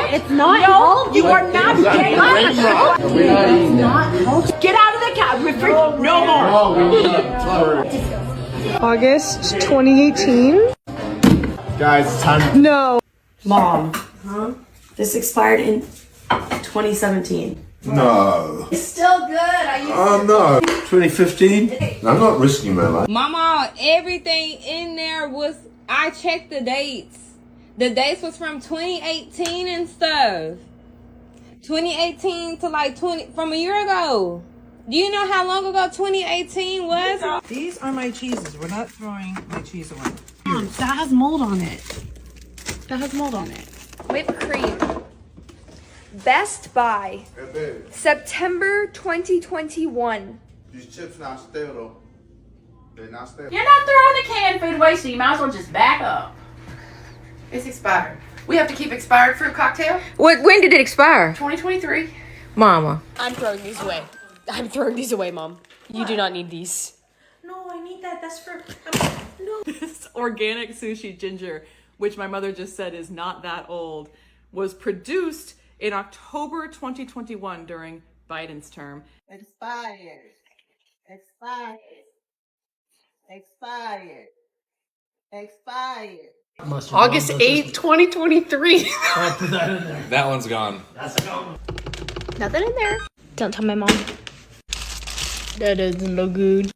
It's not healthy. You are not getting out. Get out of the refrigerator. No more. August 2018. Guys, it's time. No. Mom. This expired in 2017. No. It's still good. Oh no. 2015? I'm not risking my life. Mama, everything in there was, I checked the dates. The dates was from 2018 and stuff. 2018 to like from a year ago. Do you know how long ago 2018 was? These are my cheeses. We're not throwing my cheese away. That has mold on it. That has mold on it. Whipped cream. Best Buy. Hey, baby. September 2021. These chips not stale though. They're not stale. You're not throwing the canned food away, so you might as well just back up. It's expired. We have to keep expired fruit cocktail. When did it expire? 2023. Mama. I'm throwing these away. I'm throwing these away, Mom. You do not need these. No, I need that. That's for... This organic sushi ginger, which my mother just said is not that old, was produced in October 2021 during Biden's term. Expired. Expired. Expired. Expired. August 8th, 2023. That one's gone. Nothing in there. Don't tell my mom. That doesn't look good.